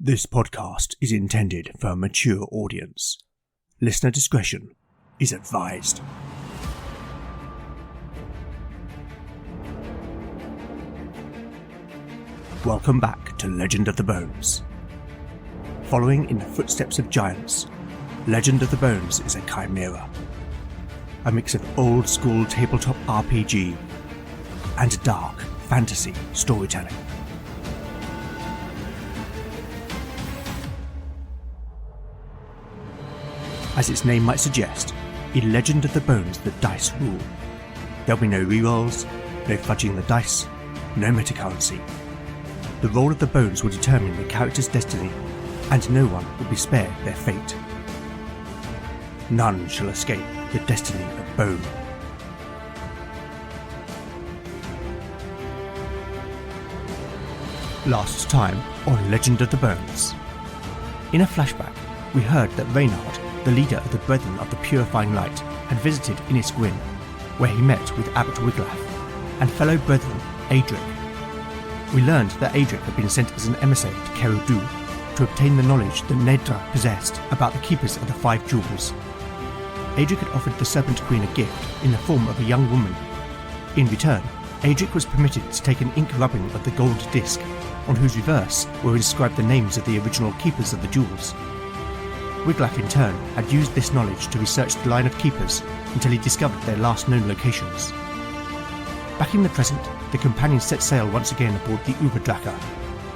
This podcast is intended for a mature audience. Listener discretion is advised. Welcome back to Legend of the Bones. Following in the footsteps of giants, Legend of the Bones is a chimera. A mix of old-school tabletop RPG and dark fantasy storytelling. As its name might suggest, in Legend of the Bones the dice rule. There'll be no rerolls, no fudging the dice, no metacurrency. The roll of the bones will determine the character's destiny, and no one will be spared their fate. None shall escape the destiny of bone. Last time on Legend of the Bones. In a flashback, we heard that Reynard, the leader of the Brethren of the Purifying Light, had visited Innis Gwyn, where he met with Abbot Wiglaf and fellow brethren Adric. We learned that Adric had been sent as an emissary to Kerudu to obtain the knowledge that Nedra possessed about the keepers of the Five Jewels. Adric had offered the Serpent Queen a gift in the form of a young woman. In return, Adric was permitted to take an ink rubbing of the gold disc, on whose reverse were inscribed the names of the original keepers of the jewels. Wiglaf in turn had used this knowledge to research the line of keepers until he discovered their last known locations. Back in the present, the companions set sail once again aboard the Uberdracher,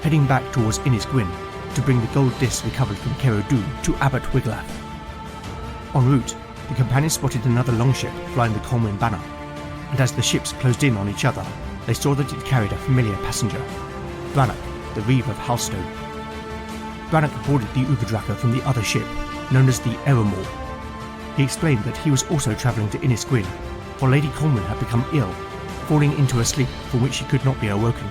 heading back towards Innis Gwyn to bring the gold disc recovered from Kerudu to Abbot Wiglaf. En route, the companions spotted another longship flying the Colwyn banner, and as the ships closed in on each other, they saw that it carried a familiar passenger, Brannock, the Reeve of Halstone. Brannock boarded the Uberdracher from the other ship, known as the Eremor. He explained that he was also travelling to Innis Gwyn, for Lady Colwyn had become ill, falling into a sleep from which she could not be awoken.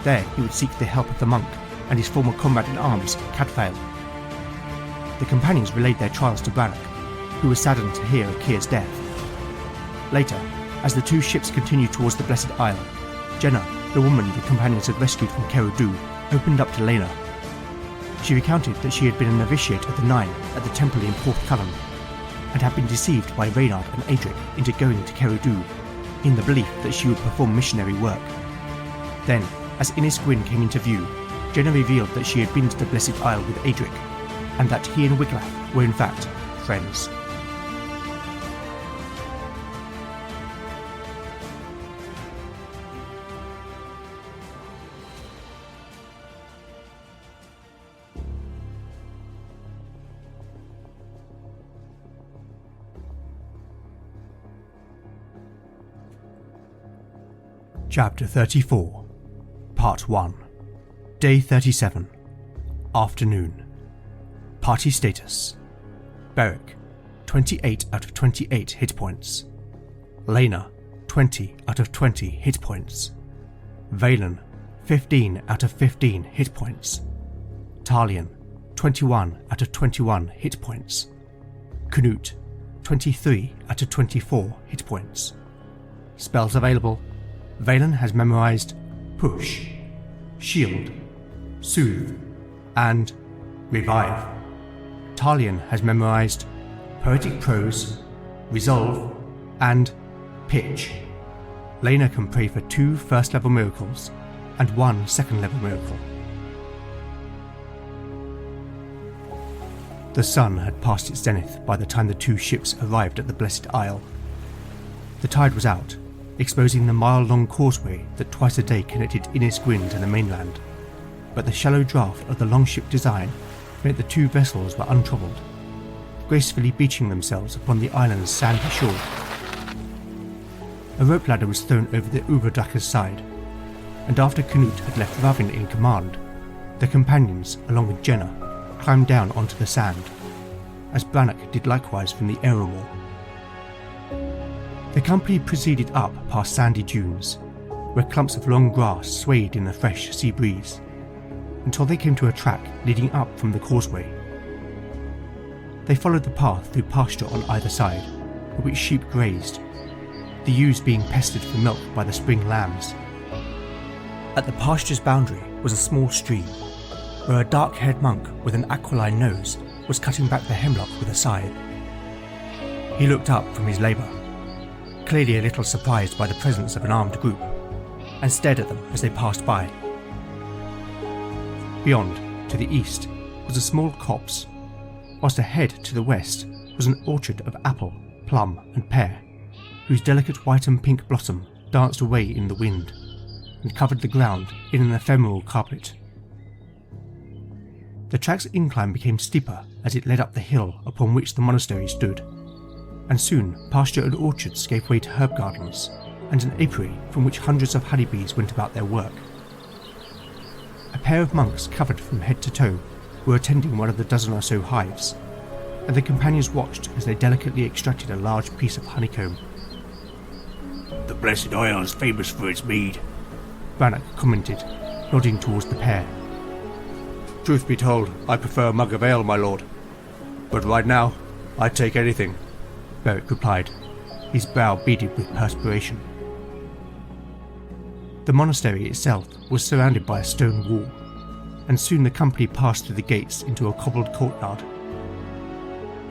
There he would seek the help of the monk and his former comrade-in-arms, Cadfael. The companions relayed their trials to Brannock, who was saddened to hear of Kyr's death. Later, as the two ships continued towards the Blessed Isle, Jenna, the woman the companions had rescued from Kerudu, opened up to Lena. She recounted that she had been a novitiate of the Nine at the temple in Port Cullen, and had been deceived by Reynard and Adric into going to Kerudu, in the belief that she would perform missionary work. Then, as Innis Gwyn came into view, Jenna revealed that she had been to the Blessed Isle with Adric, and that he and Wiglaf were in fact friends. Chapter 34, Part 1, Day 37, Afternoon. Party status: Beric, 28 out of 28 hit points. Lena, 20 out of 20 hit points. Valen, 15 out of 15 hit points. Talion, 21 out of 21 hit points. Knut, 23 out of 24 hit points. Spells available: Valen has memorized Push, Shield, Soothe, and Revive. Talion has memorized Poetic Prose, Resolve, and Pitch. Lena can pray for 2 first-level miracles and 1 second-level miracle. The sun had passed its zenith by the time the two ships arrived at the Blessed Isle. The tide was out, exposing the mile-long causeway that twice a day connected Innis Gwyn to the mainland, but the shallow draft of the longship design meant the two vessels were untroubled, gracefully beaching themselves upon the island's sandy shore. A rope ladder was thrown over the Uberdracher's side, and after Knut had left Ravin in command, the companions, along with Jenna, climbed down onto the sand, as Brannock did likewise from the Eremor. The company proceeded up past sandy dunes, where clumps of long grass swayed in the fresh sea breeze, until they came to a track leading up from the causeway. They followed the path through pasture on either side, on which sheep grazed, the ewes being pestered for milk by the spring lambs. At the pasture's boundary was a small stream, where a dark-haired monk with an aquiline nose was cutting back the hemlock with a scythe. He looked up from his labour, clearly a little surprised by the presence of an armed group, and stared at them as they passed by. Beyond, to the east, was a small copse, whilst ahead to the west was an orchard of apple, plum and pear, whose delicate white and pink blossom danced away in the wind and covered the ground in an ephemeral carpet. The track's incline became steeper as it led up the hill upon which the monastery stood, and soon pasture and orchards gave way to herb gardens and an apiary from which hundreds of honeybees went about their work. A pair of monks covered from head to toe were attending one of the dozen or so hives, and the companions watched as they delicately extracted a large piece of honeycomb. "The Blessed Isle is famous for its mead," Brannock commented, nodding towards the pair. "Truth be told, I prefer a mug of ale, my lord. But right now, I'd take anything," Beric replied, his brow beaded with perspiration. The monastery itself was surrounded by a stone wall, and soon the company passed through the gates into a cobbled courtyard.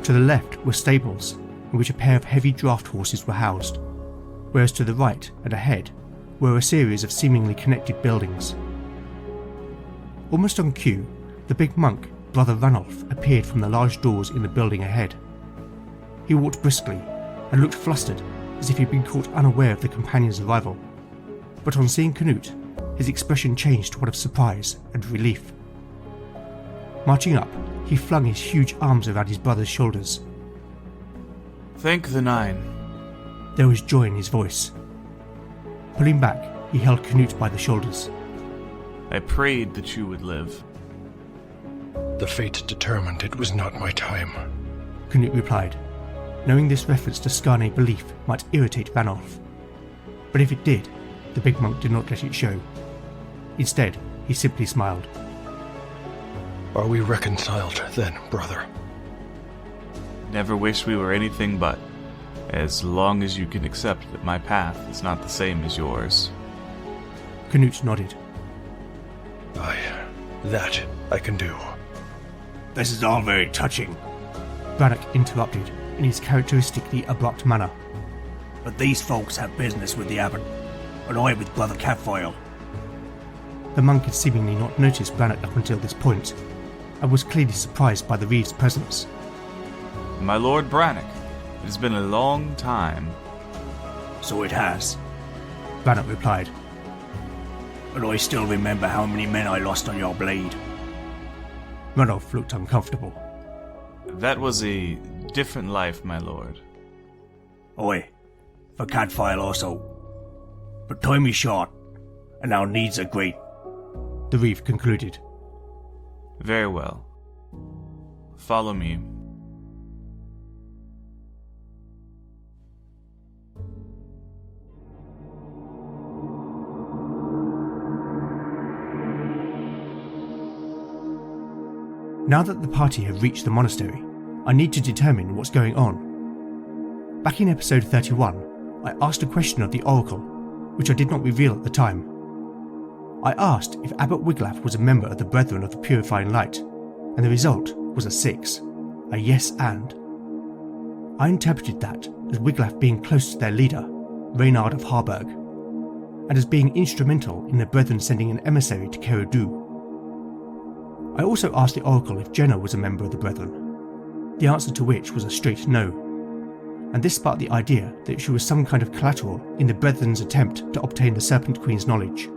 To the left were stables, in which a pair of heavy draught horses were housed, whereas to the right and ahead were a series of seemingly connected buildings. Almost on cue, the big monk, Brother Ranulf, appeared from the large doors in the building ahead. He walked briskly and looked flustered, as if he'd been caught unaware of the companion's arrival, but on seeing Canute, his expression changed to one of surprise and relief. Marching up, he flung his huge arms around his brother's shoulders. "Thank the Nine." There was joy in his voice. Pulling back, he held Canute by the shoulders. "I prayed that you would live." "The fate determined it was not my time," Canute replied, knowing this reference to Skarne belief might irritate Ranulf. But if it did, the big monk did not let it show. Instead, he simply smiled. "Are we reconciled then, brother?" "Never wish we were anything but, as long as you can accept that my path is not the same as yours." Canute nodded. That I can do." "This is all very touching," Brannock interrupted in his characteristically abrupt manner. "but these folks have business with the abbot, and I with Brother Catfoil." The monk had seemingly not noticed Brannock up until this point, and was clearly surprised by the reeve's presence. "My Lord Brannock, it has been a long time." "So it has," Brannock replied. "but I still remember how many men I lost on your blade." Ranulf looked uncomfortable. "That was a different life, my lord." "Oi, for Catfile also. But time is short, and our needs are great." The reeve concluded. "Very well. Follow me." Now that the party have reached the monastery, I need to determine what's going on. Back in episode 31, I asked a question of the Oracle, which I did not reveal at the time. I asked if Abbot Wiglaf was a member of the Brethren of the Purifying Light, and the result was a 6, a yes and. I interpreted that as Wiglaf being close to their leader, Reynard of Harburg, and as being instrumental in the Brethren sending an emissary to Kerudu. I also asked the Oracle if Jenna was a member of the Brethren, the answer to which was a straight no, and this sparked the idea that she was some kind of collateral in the Brethren's attempt to obtain the Serpent Queen's knowledge,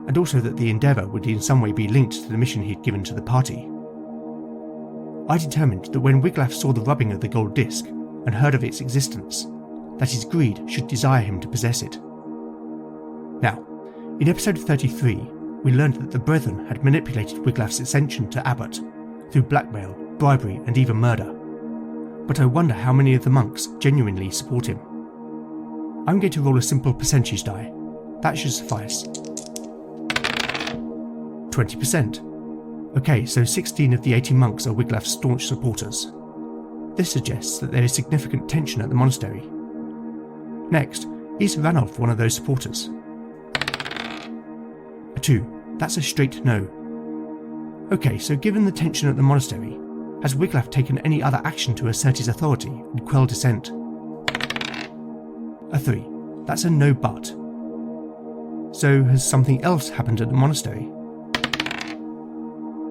and also that the endeavour would in some way be linked to the mission he'd given to the party. I determined that when Wiglaf saw the rubbing of the gold disc and heard of its existence, that his greed should desire him to possess it. Now, in episode 33, we learned that the Brethren had manipulated Wiglaf's ascension to Abbot through blackmail, bribery and even murder. But I wonder how many of the monks genuinely support him. I'm going to roll a simple percentage die. That should suffice. 20%. Okay, so 16 of the 80 monks are Wiglaf's staunch supporters. This suggests that there is significant tension at the monastery. Next, is Ranulf one of those supporters? A 2. That's a straight no. Okay, so given the tension at the monastery, has Wiglaf taken any other action to assert his authority and quell dissent? A 3. That's a no but. So has something else happened at the monastery?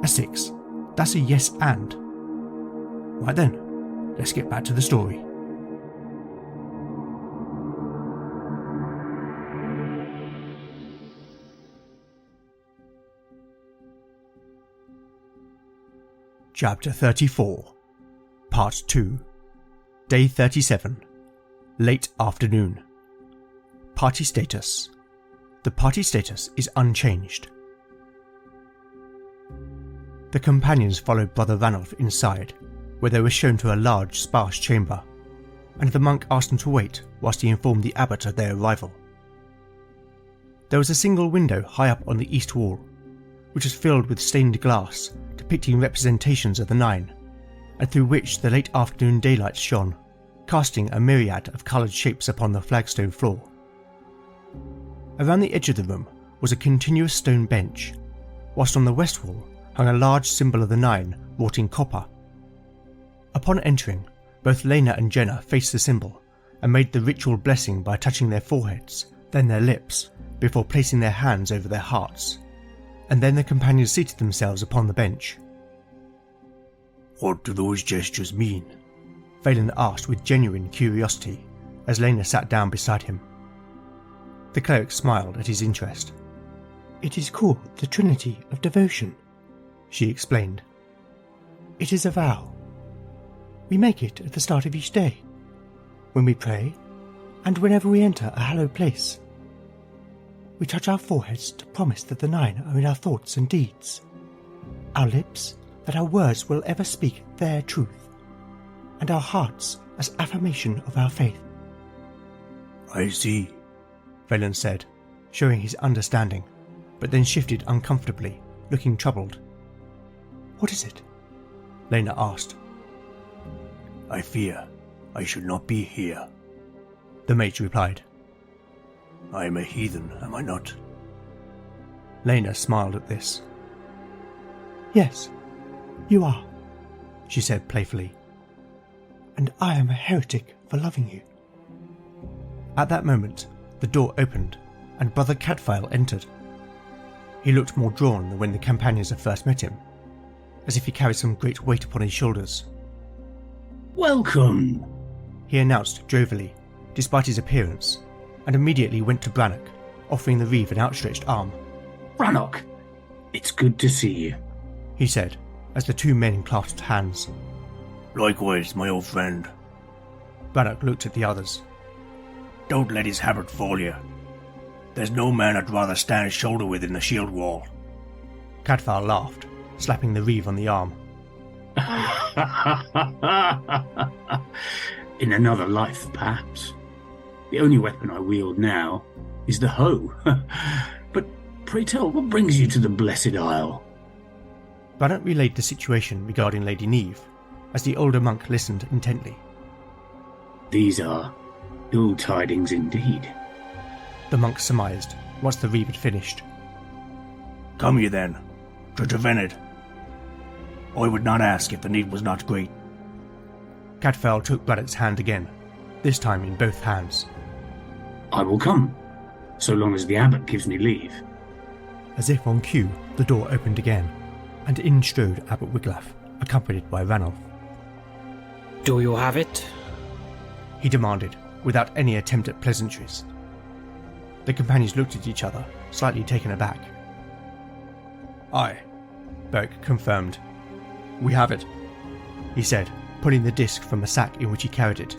A 6. That's a yes and. Right then, let's get back to the story. Chapter 34, Part 2, Day 37, Late Afternoon. Party status. The party status is unchanged. The companions followed Brother Ranulph inside, where they were shown to a large, sparse chamber, and the monk asked them to wait whilst he informed the abbot of their arrival. There was a single window high up on the east wall, which was filled with stained glass depicting representations of the Nine, and through which the late afternoon daylight shone, casting a myriad of coloured shapes upon the flagstone floor. Around the edge of the room was a continuous stone bench, whilst on the west wall hung a large symbol of the Nine wrought in copper. Upon entering, both Lena and Jenna faced the symbol and made the ritual blessing by touching their foreheads, then their lips, before placing their hands over their hearts, and then the companions seated themselves upon the bench. What do those gestures mean? Phelan asked with genuine curiosity as Lena sat down beside him. The cleric smiled at his interest. "It is called the Trinity of Devotion," she explained. "It is a vow. We make it at the start of each day, when we pray, and whenever we enter a hallowed place. We touch our foreheads to promise that the Nine are in our thoughts and deeds, our lips that our words will ever speak their truth, and our hearts as affirmation of our faith." I see, Phelan said, showing his understanding, but then shifted uncomfortably, looking troubled. "What is it?" Lena asked. I fear I should not be here. The mage replied. I am a heathen, am I not? Lena smiled at this. "Yes, you are," she said playfully. "And I am a heretic for loving you." At that moment, the door opened, and Brother Cadfael entered. He looked more drawn than when the companions had first met him, as if he carried some great weight upon his shoulders. "Welcome," he announced jovially, despite his appearance, and immediately went to Brannock, offering the reeve an outstretched arm. "Brannock, it's good to see you," he said, as the two men clasped hands. Likewise, my old friend. Brannock looked at the others. Don't let his habit fool you. There's no man I'd rather stand shoulder with in the shield wall. Cadfael laughed, slapping the reeve on the arm. "In another life, perhaps. The only weapon I wield now is the hoe. But pray tell, what brings you to the Blessed Isle?" Brannock relayed the situation regarding Lady Neve, as the older monk listened intently. "These are ill tidings indeed," the monk surmised, once the reeve had finished. Come ye then, to Trevenant. I would not ask if the need was not great. Cadfael took Brannock's hand again, this time in both hands. "I will come, so long as the abbot gives me leave." As if on cue, the door opened again, and in strode Abbot Wiglaf, accompanied by Ranulph. "Do you have it?" he demanded, without any attempt at pleasantries. The companions looked at each other, slightly taken aback. "Aye," Beric confirmed. "We have it," he said, pulling the disc from a sack in which he carried it.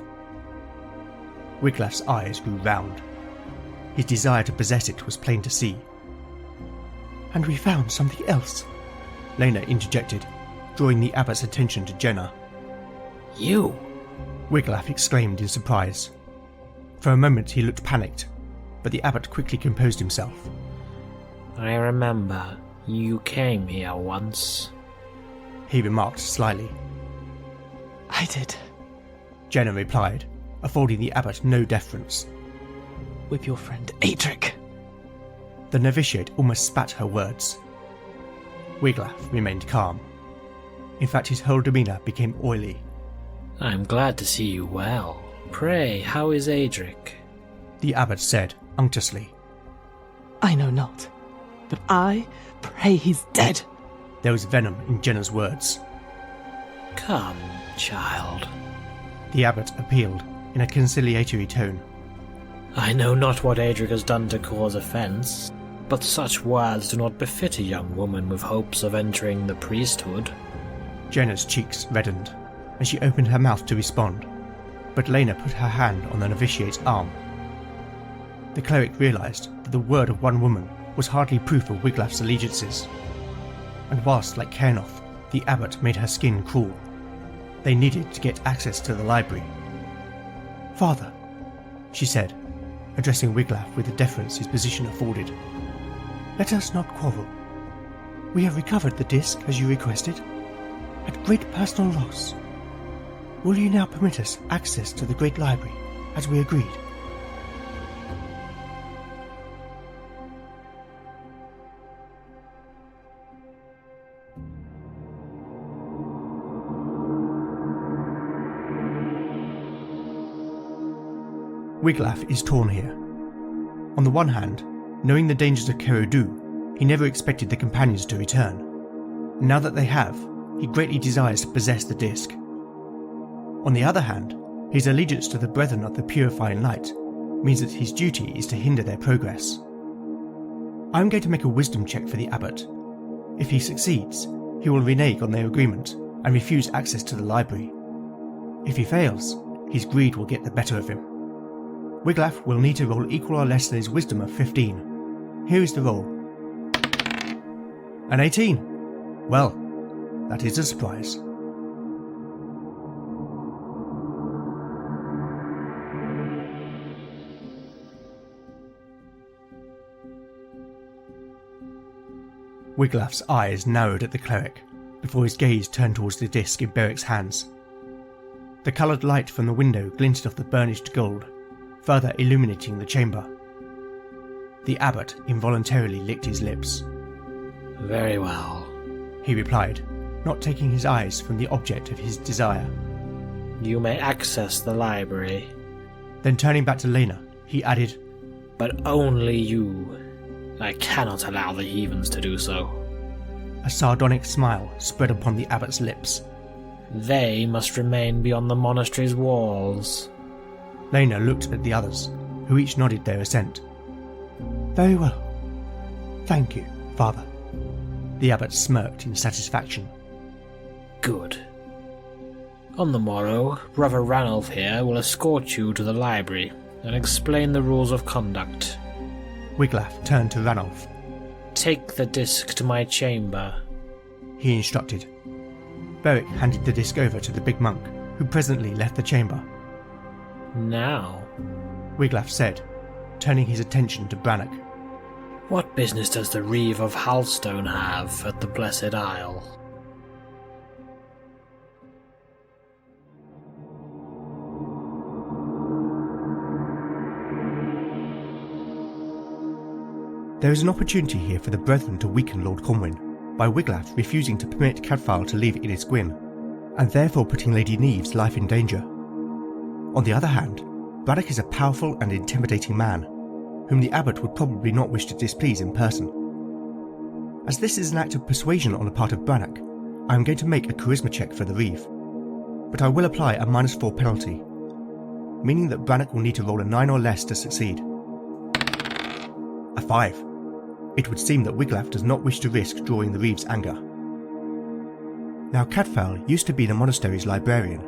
Wiglaf's eyes grew round. His desire to possess it was plain to see. "And we found something else," Lena interjected, drawing the abbot's attention to Jenna. "You?" Wiglaf exclaimed in surprise. For a moment he looked panicked, but the abbot quickly composed himself. "I remember you came here once," he remarked slyly. "I did," Jenna replied, affording the abbot no deference. "with your friend Adric." The novitiate almost spat her words. Wiglaf remained calm. In fact, his whole demeanour became oily. I'm glad to see you well. Pray, how is Adric? The abbot said unctuously. I know not, but I pray he's dead. There was venom in Jenna's words. Come, child. The abbot appealed in a conciliatory tone. I know not what Adric has done to cause offence, but such words do not befit a young woman with hopes of entering the priesthood. Jenna's cheeks reddened, and she opened her mouth to respond, but Lena put her hand on the novitiate's arm. The cleric realised that the word of one woman was hardly proof of Wiglaf's allegiances, and whilst, like Cairnoth, the abbot made her skin crawl, they needed to get access to the library. "Father," she said, addressing Wiglaf with the deference his position afforded, "let us not quarrel. We have recovered the disc as you requested, at great personal loss. Will you now permit us access to the great library, as we agreed?" Wiglaf is torn here. On the one hand, knowing the dangers of Kerodu, he never expected the companions to return. Now that they have, he greatly desires to possess the disc. On the other hand, his allegiance to the Brethren of the Purifying Light means that his duty is to hinder their progress. I am going to make a wisdom check for the abbot. If he succeeds, he will renege on their agreement and refuse access to the library. If he fails, his greed will get the better of him. Wiglaf will need to roll equal or less than his wisdom of 15. Here is the roll. An 18. Well, that is a surprise. Wiglaf's eyes narrowed at the cleric before his gaze turned towards the disc in Beric's hands. The coloured light from the window glinted off the burnished gold, further illuminating the chamber. The abbot involuntarily licked his lips. Very well, he replied, not taking his eyes from the object of his desire. You may access the library. Then turning back to Lena, he added, But only you. I cannot allow the heathens to do so. A sardonic smile spread upon the abbot's lips. They must remain beyond the monastery's walls. Lena looked at the others, who each nodded their assent. Very well. Thank you, Father. The abbot smirked in satisfaction. Good. On the morrow, Brother Ranulph here will escort you to the library and explain the rules of conduct. Wiglaf turned to Ranulph. Take the disc to my chamber, he instructed. Beric handed the disc over to the big monk, who presently left the chamber. Now, Wiglaf said, turning his attention to Brannock. What business does the Reeve of Halstone have at the Blessed Isle? There is an opportunity here for the Brethren to weaken Lord Corwin by Wiglaf refusing to permit Cadfael to leave Innisgwyn, and therefore putting Lady Neve's life in danger. On the other hand, Braddock is a powerful and intimidating man, whom the abbot would probably not wish to displease in person. As this is an act of persuasion on the part of Brannock, I am going to make a charisma check for the Reeve, but I will apply a -4 penalty, meaning that Brannock will need to roll a 9 or less to succeed. A 5. It would seem that Wiglaf does not wish to risk drawing the Reeve's anger. Now Cadfael used to be the monastery's librarian,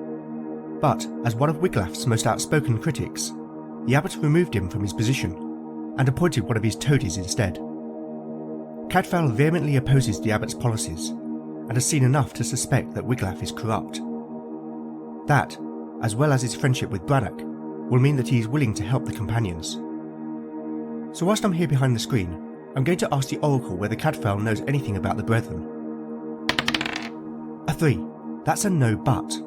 but as one of Wiglaf's most outspoken critics, the abbot removed him from his position and appointed one of his toadies instead. Cadfael vehemently opposes the abbot's policies and has seen enough to suspect that Wiglaf is corrupt. That, as well as his friendship with Brannock, will mean that he is willing to help the companions. So whilst I'm here behind the screen, I'm going to ask the Oracle whether Cadfael knows anything about the Brethren. A 3. That's a no but.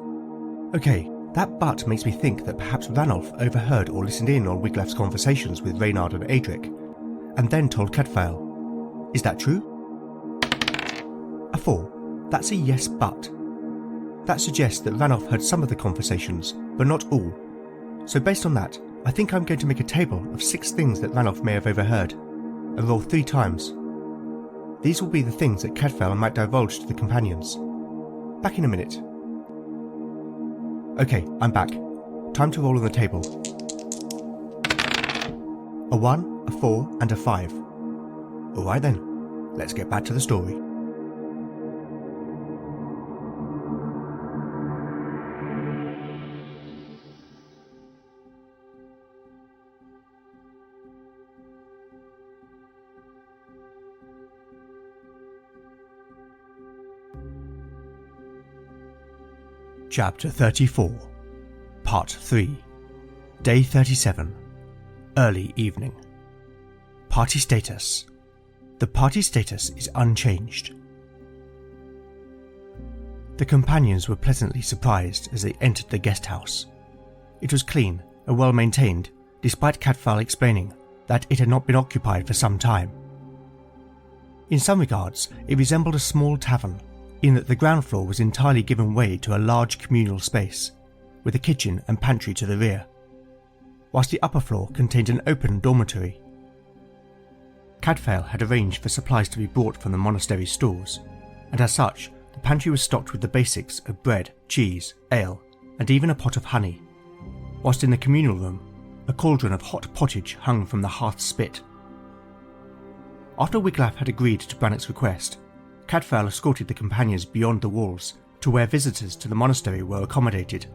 Okay, that but makes me think that perhaps Ranulph overheard or listened in on Wiglaf's conversations with Reynard and Adric, and then told Cadfael. Is that true? 4, that's a yes but. That suggests that Ranulph heard some of the conversations, but not all. So based on that, I think I'm going to make a table of 6 things that Ranulph may have overheard, and roll 3 times. These will be the things that Cadfael might divulge to the companions. Back in a minute. Okay, I'm back. Time to roll on the table. A 1, a 4, and a 5. Alright then, let's get back to the story. Chapter 34, Part 3, Day 37, Early Evening. Party status. The party status is unchanged. The companions were pleasantly surprised as they entered the guest house. It was clean and well maintained, despite Cadfael explaining that it had not been occupied for some time. In some regards, it resembled a small tavern, in that the ground floor was entirely given way to a large communal space, with a kitchen and pantry to the rear, whilst the upper floor contained an open dormitory. Cadfael had arranged for supplies to be brought from the monastery stores, and as such, the pantry was stocked with the basics of bread, cheese, ale, and even a pot of honey, whilst in the communal room, a cauldron of hot pottage hung from the hearth spit. After Wiglaf had agreed to Brannoc's request, Cadfael escorted the companions beyond the walls to where visitors to the monastery were accommodated,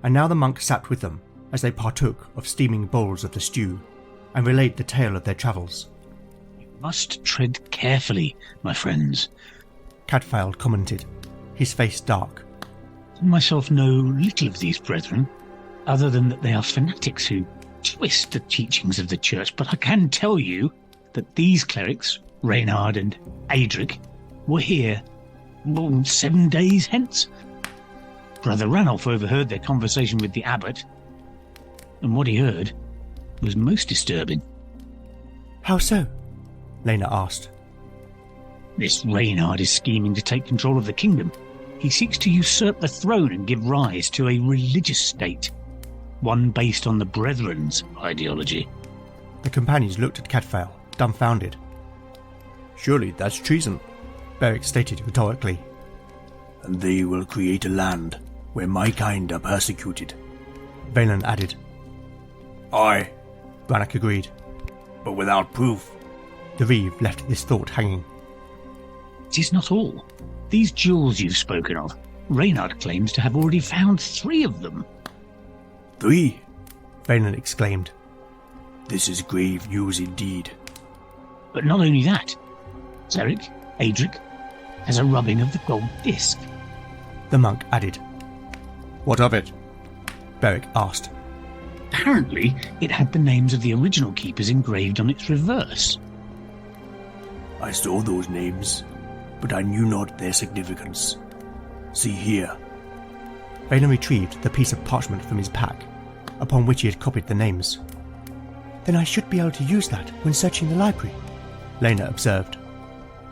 and now the monk sat with them as they partook of steaming bowls of the stew and relayed the tale of their travels. "You must tread carefully, my friends," Cadfael commented, his face dark. "I myself know little of these brethren, other than that they are fanatics who twist the teachings of the church, but I can tell you that these clerics, Reynard and Adric, were here 7 days hence. Brother Ranulph overheard their conversation with the abbot, and what he heard was most disturbing." How so? Lena asked. "This Reynard is scheming to take control of the kingdom. He seeks to usurp the throne and give rise to a religious state, one based on the Brethren's ideology." The companions looked at Cadfael, dumbfounded. Surely that's treason. Beric stated rhetorically. "And they will create a land where my kind are persecuted." Valen added. Aye, Brannock agreed. but without proof. The Reeve left this thought hanging. It is not all. These jewels you've spoken of, Reynard claims to have already found 3 of them. 3? Valen exclaimed. This is grave news indeed. But not only that, Zeric, Adric, has a rubbing of the gold disc. The monk added. What of it? Beric asked. Apparently, it had the names of the original keepers engraved on its reverse. I saw those names, but I knew not their significance. See here. Valen retrieved the piece of parchment from his pack, upon which he had copied the names. Then I should be able to use that when searching the library, Lena observed.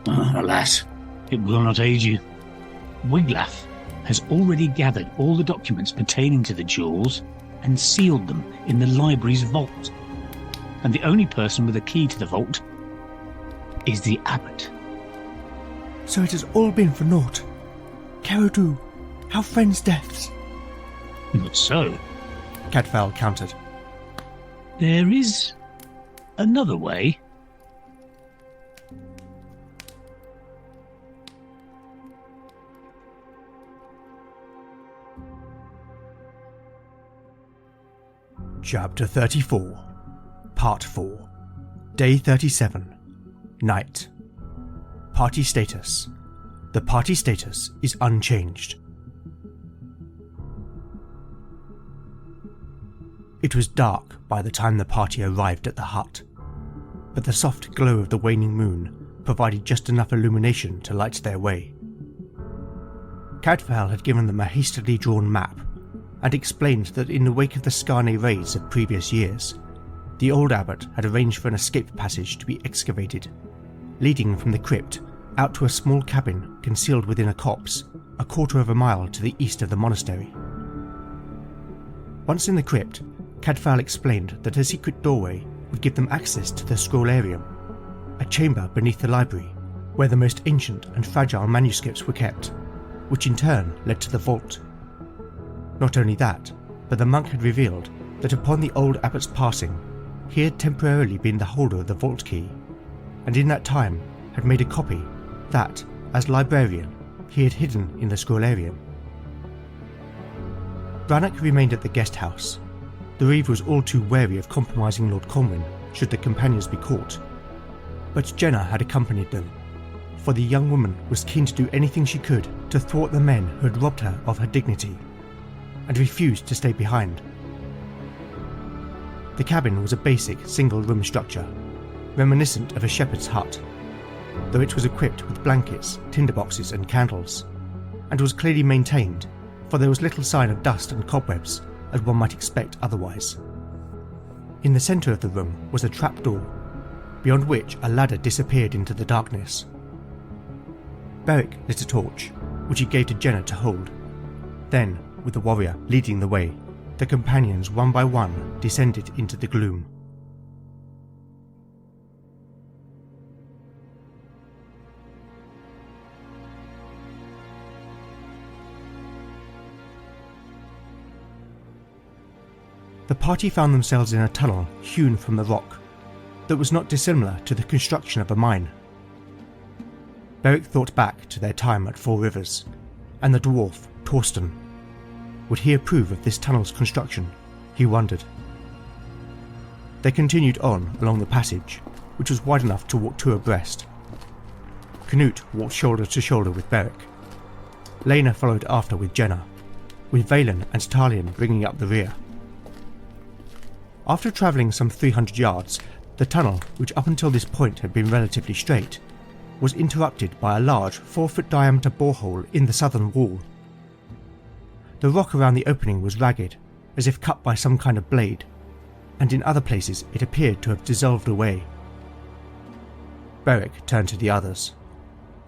Alas, it will not aid you. Wiglaf has already gathered all the documents pertaining to the jewels and sealed them in the library's vault. And the only person with a key to the vault is the abbot. So it has all been for naught. Carodu, our friends' deaths. Not so. Cadfael countered. There is another way. Chapter 34, Part 4, Day 37, Night. Party status. The party status is unchanged. It was dark by the time the party arrived at the hut, but the soft glow of the waning moon provided just enough illumination to light their way. Cadfael had given them a hastily drawn map and explained that in the wake of the Skarne raids of previous years, the old abbot had arranged for an escape passage to be excavated, leading from the crypt out to a small cabin concealed within a copse a quarter of a mile to the east of the monastery. Once in the crypt, Cadfael explained that a secret doorway would give them access to the Scrollarium, a chamber beneath the library where the most ancient and fragile manuscripts were kept, which in turn led to the vault. Not only that, but the monk had revealed that upon the old abbot's passing, he had temporarily been the holder of the vault key, and in that time had made a copy that, as librarian, he had hidden in the Scrollarium. Brannock remained at the guest house. The Reeve was all too wary of compromising Lord Conwyn should the companions be caught, but Jenna had accompanied them, for the young woman was keen to do anything she could to thwart the men who had robbed her of her dignity, and refused to stay behind. The cabin was a basic single-room structure, reminiscent of a shepherd's hut, though it was equipped with blankets, tinderboxes and candles, and was clearly maintained, for there was little sign of dust and cobwebs, as one might expect otherwise. In the centre of the room was a trapdoor, beyond which a ladder disappeared into the darkness. Beric lit a torch, which he gave to Jenna to hold. Then, with the warrior leading the way, the companions one by one descended into the gloom. The party found themselves in a tunnel hewn from the rock that was not dissimilar to the construction of a mine. Beric thought back to their time at Four Rivers, and the dwarf, Torsten. Would he approve of this tunnel's construction? He wondered. They continued on along the passage, which was wide enough to walk two abreast. Canute walked shoulder to shoulder with Beric. Lena followed after with Jenna, with Valen and Talion bringing up the rear. After travelling some 300 yards, the tunnel, which up until this point had been relatively straight, was interrupted by a large 4-foot diameter borehole in the southern wall. The rock around the opening was ragged, as if cut by some kind of blade, and in other places it appeared to have dissolved away. Beric turned to the others.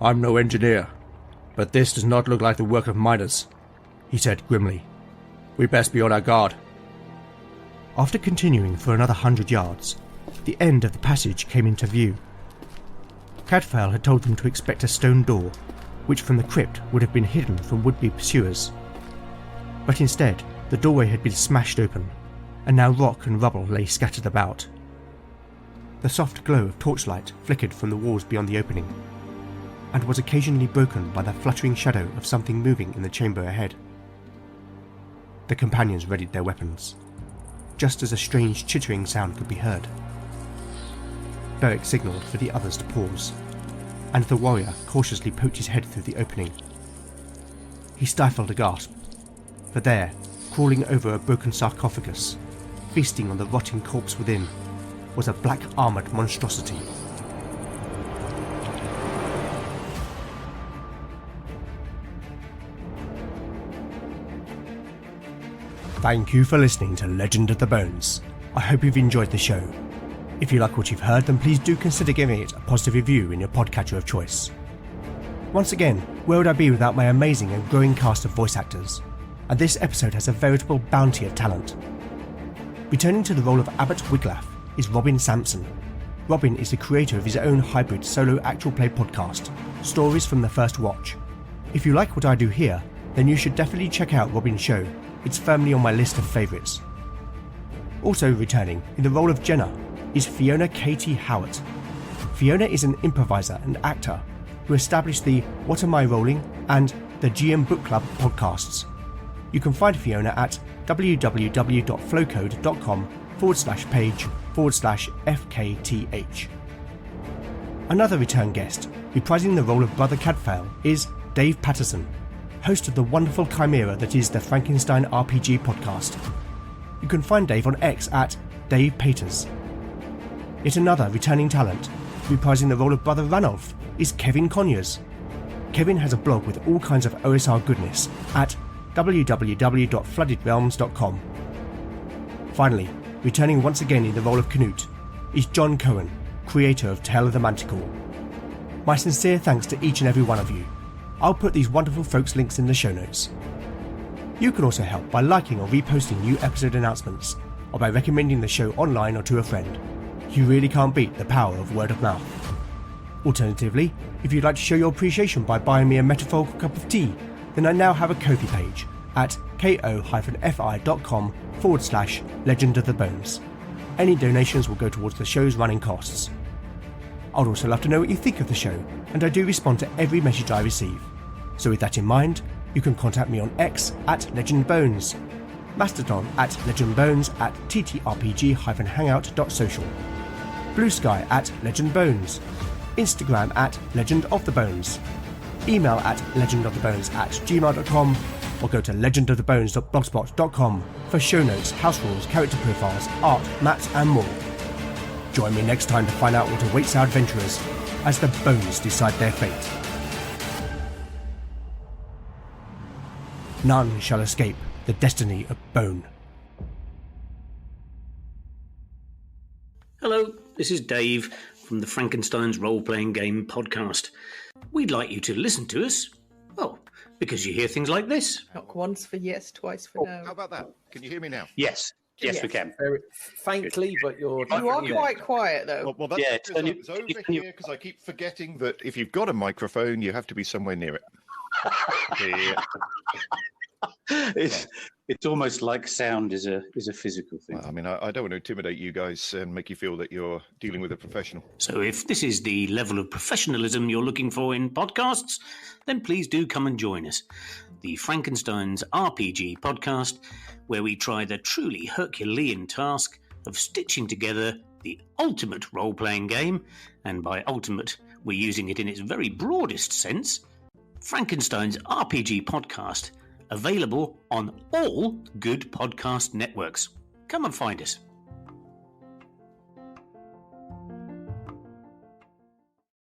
I'm no engineer, but this does not look like the work of miners, he said grimly. We best be on our guard. After continuing for another 100 yards, the end of the passage came into view. Cadfael had told them to expect a stone door, which from the crypt would have been hidden from would-be pursuers. But instead, the doorway had been smashed open, and now rock and rubble lay scattered about. The soft glow of torchlight flickered from the walls beyond the opening, and was occasionally broken by the fluttering shadow of something moving in the chamber ahead. The companions readied their weapons, just as a strange chittering sound could be heard. Beric signalled for the others to pause, and the warrior cautiously poked his head through the opening. He stifled a gasp, for there, crawling over a broken sarcophagus, feasting on the rotting corpse within, was a black armoured monstrosity. Thank you for listening to Legend of the Bones. I hope you've enjoyed the show. If you like what you've heard, then please do consider giving it a positive review in your podcatcher of choice. Once again, where would I be without my amazing and growing cast of voice actors? And this episode has a veritable bounty of talent. Returning to the role of Abbot Wiglaf is Robin Sampson. Robin is the creator of his own hybrid solo actual play podcast, Stories from the First Watch. If you like what I do here, then you should definitely check out Robin's show. It's firmly on my list of favourites. Also returning in the role of Jenna is Fiona Katie Howard. Fiona is an improviser and actor who established the What Am I Rolling and the GM Book Club podcasts. You can find Fiona at www.flowcode.com/page/FKTH. Another return guest, reprising the role of Brother Cadfael, is Dave Patterson, host of the wonderful chimera that is the FrankensteinRPG podcast. You can find Dave on X at Dave Paters. Yet another returning talent, reprising the role of Brother Ranulph, is Kevin Conyers. Kevin has a blog with all kinds of OSR goodness at www.floodedrealms.com. Finally, returning once again in the role of Canute, is John Cohen, creator of Tale of the Manticore. My sincere thanks to each and every one of you. I'll put these wonderful folks' links in the show notes. You can also help by liking or reposting new episode announcements, or by recommending the show online or to a friend. You really can't beat the power of word of mouth. Alternatively, if you'd like to show your appreciation by buying me a metaphorical cup of tea, then I now have a Ko-fi page at ko-fi.com/Legend of the Bones. Any donations will go towards the show's running costs. I'd also love to know what you think of the show, and I do respond to every message I receive. So with that in mind, you can contact me on X at LegendBones, Mastodon at LegendBones at ttrpg-hangout.social, Blue Sky at LegendBones, Instagram at Legend of the Bones, email at legendofthebones@gmail.com, or go to legendofthebones.blogspot.com for show notes, house rules, character profiles, art, maps and more. Join me next time to find out what awaits our adventurers as the bones decide their fate. None shall escape the destiny of Bone. Hello, this is Dave from the Frankenstein's Role-Playing Game podcast. We'd like you to listen to us, well, because you hear things like this. Knock once for yes, twice for no. How about that? Can you hear me now? Yes, we can. Very faintly, but you're... You are quite quiet, though. Well, that's because it's over here, because I keep forgetting that if you've got a microphone, you have to be somewhere near it. Yeah. It's almost like sound is a physical thing. Well, I mean, I don't want to intimidate you guys and make you feel that you're dealing with a professional. So if this is the level of professionalism you're looking for in podcasts, then please do come and join us. The Frankenstein's RPG podcast, where we try the truly Herculean task of stitching together the ultimate role-playing game, and by ultimate, we're using it in its very broadest sense, Frankenstein's RPG podcast, available on all good podcast networks. Come and find us.